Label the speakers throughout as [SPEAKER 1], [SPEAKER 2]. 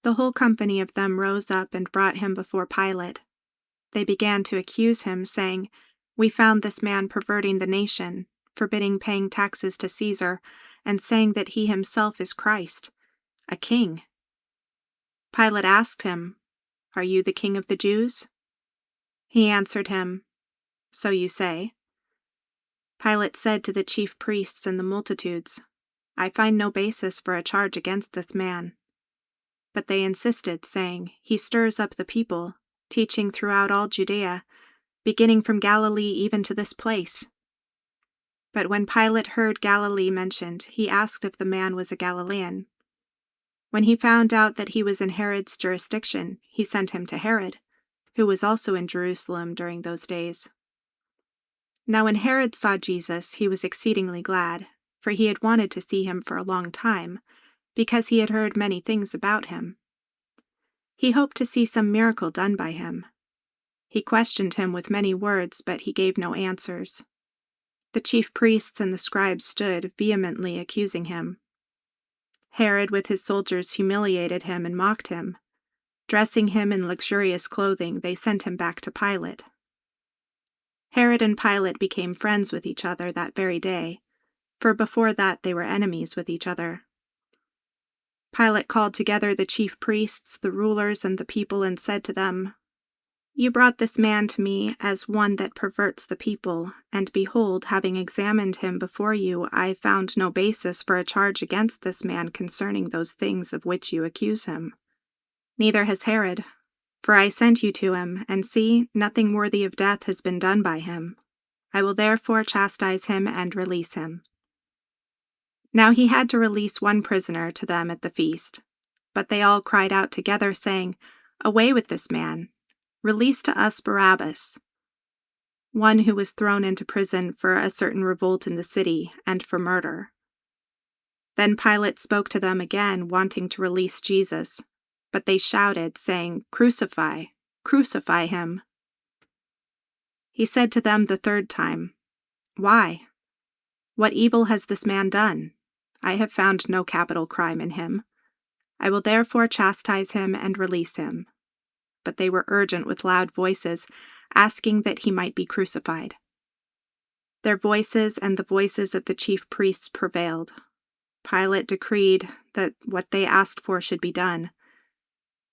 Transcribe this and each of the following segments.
[SPEAKER 1] The whole company of them rose up and brought him before Pilate. They began to accuse him, saying, "We found this man perverting the nation, forbidding paying taxes to Caesar, and saying that he himself is Christ, a king." Pilate asked him, "Are you the king of the Jews?" He answered him, "So you say." Pilate said to the chief priests and the multitudes, "I find no basis for a charge against this man." But they insisted, saying, "He stirs up the people, teaching throughout all Judea, beginning from Galilee even to this place." But when Pilate heard Galilee mentioned, he asked if the man was a Galilean. When he found out that he was in Herod's jurisdiction, he sent him to Herod, who was also in Jerusalem during those days. Now when Herod saw Jesus, he was exceedingly glad, for he had wanted to see him for a long time, because he had heard many things about him. He hoped to see some miracle done by him. He questioned him with many words, but he gave no answers. The chief priests and the scribes stood, vehemently accusing him. Herod with his soldiers humiliated him and mocked him. Dressing him in luxurious clothing, they sent him back to Pilate. Herod and Pilate became friends with each other that very day, for before that they were enemies with each other. Pilate called together the chief priests, the rulers, and the people, and said to them, "You brought this man to me as one that perverts the people, and behold, having examined him before you, I found no basis for a charge against this man concerning those things of which you accuse him. Neither has Herod, for I sent you to him, and see, nothing worthy of death has been done by him. I will therefore chastise him and release him." Now he had to release one prisoner to them at the feast. But they all cried out together, saying, "Away with this man! Release to us Barabbas," one who was thrown into prison for a certain revolt in the city and for murder. Then Pilate spoke to them again, wanting to release Jesus. But they shouted, saying, "Crucify! Crucify him!" He said to them the third time, "Why? What evil has this man done? I have found no capital crime in him. I will therefore chastise him and release him." But they were urgent with loud voices, asking that he might be crucified. Their voices and the voices of the chief priests prevailed. Pilate decreed that what they asked for should be done.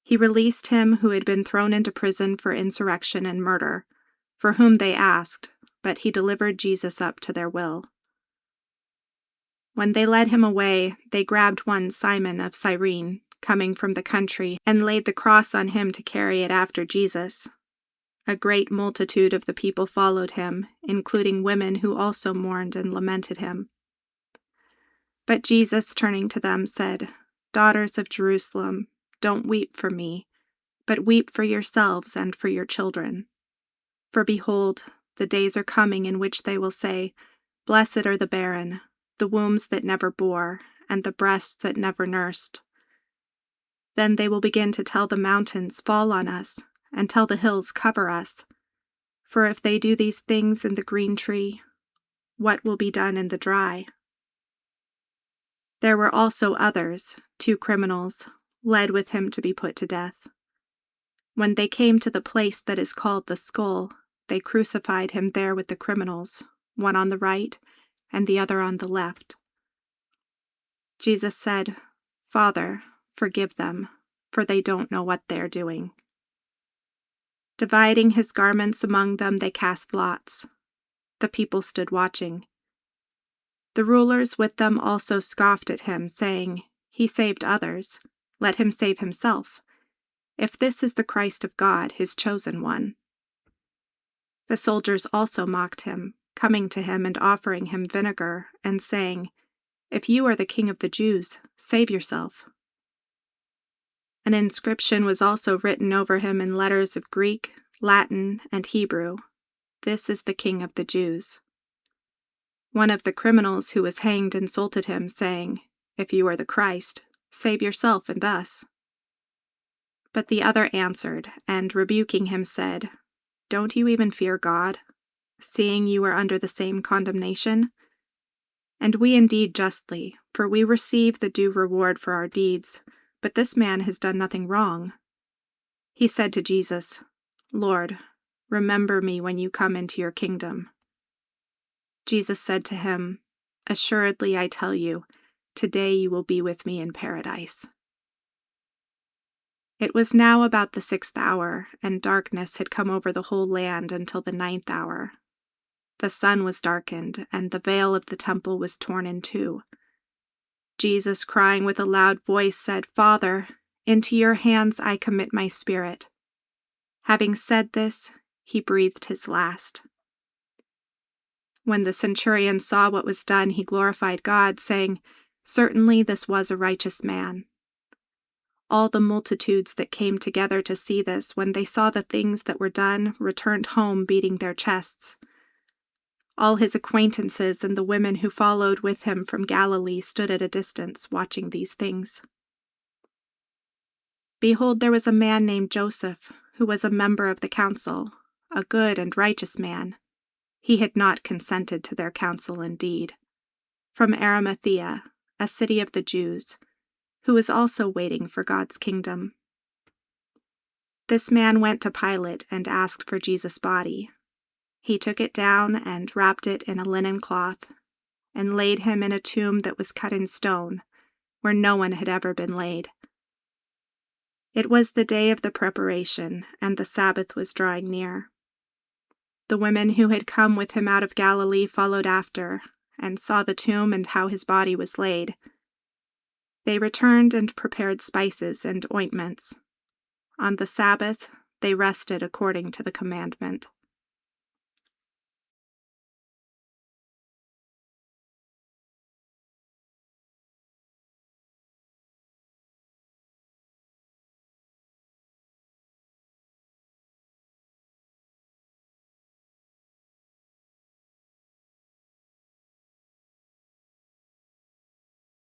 [SPEAKER 1] He released him who had been thrown into prison for insurrection and murder, for whom they asked, but he delivered Jesus up to their will. When they led him away, they grabbed one Simon of Cyrene, coming from the country, and laid the cross on him to carry it after Jesus. A great multitude of the people followed him, including women who also mourned and lamented him. But Jesus, turning to them, said, "Daughters of Jerusalem, don't weep for me, but weep for yourselves and for your children. For behold, the days are coming in which they will say, 'Blessed are the barren, the wombs that never bore, and the breasts that never nursed.' Then they will begin to tell the mountains, 'Fall on us,' and tell the hills, 'Cover us.' For if they do these things in the green tree, what will be done in the dry?" There were also others, 2 criminals, led with him to be put to death. When they came to the place that is called the Skull, they crucified him there with the criminals, one on the right and the other on the left. Jesus said, "Father, forgive them, for they don't know what they are doing." Dividing his garments among them, they cast lots. The people stood watching. The rulers with them also scoffed at him, saying, "He saved others. Let him save himself, if this is the Christ of God, his chosen one." The soldiers also mocked him, coming to him and offering him vinegar, and saying, "If you are the king of the Jews, save yourself." An inscription was also written over him in letters of Greek, Latin, and Hebrew, "This is the King of the Jews." One of the criminals who was hanged insulted him, saying, "If you are the Christ, save yourself and us." But the other answered, and rebuking him said, "Don't you even fear God, seeing you are under the same condemnation? And we indeed justly, for we receive the due reward for our deeds, but this man has done nothing wrong." He said to Jesus, "Lord, remember me when you come into your kingdom." Jesus said to him, "Assuredly I tell you, today you will be with me in paradise." It was now about the 6th hour, and darkness had come over the whole land until the 9th hour. The sun was darkened, and the veil of the temple was torn in two. Jesus, crying with a loud voice, said, "Father, into your hands I commit my spirit." Having said this, he breathed his last. When the centurion saw what was done, he glorified God, saying, "Certainly this was a righteous man." All the multitudes that came together to see this, when they saw the things that were done, returned home beating their chests. All his acquaintances and the women who followed with him from Galilee stood at a distance, watching these things. Behold, there was a man named Joseph, who was a member of the council, a good and righteous man. He had not consented to their counsel indeed. From Arimathea, a city of the Jews, who was also waiting for God's kingdom. This man went to Pilate and asked for Jesus' body. He took it down and wrapped it in a linen cloth, and laid him in a tomb that was cut in stone, where no one had ever been laid. It was the day of the preparation, and the Sabbath was drawing near. The women who had come with him out of Galilee followed after, and saw the tomb and how his body was laid. They returned and prepared spices and ointments. On the Sabbath, they rested according to the commandment.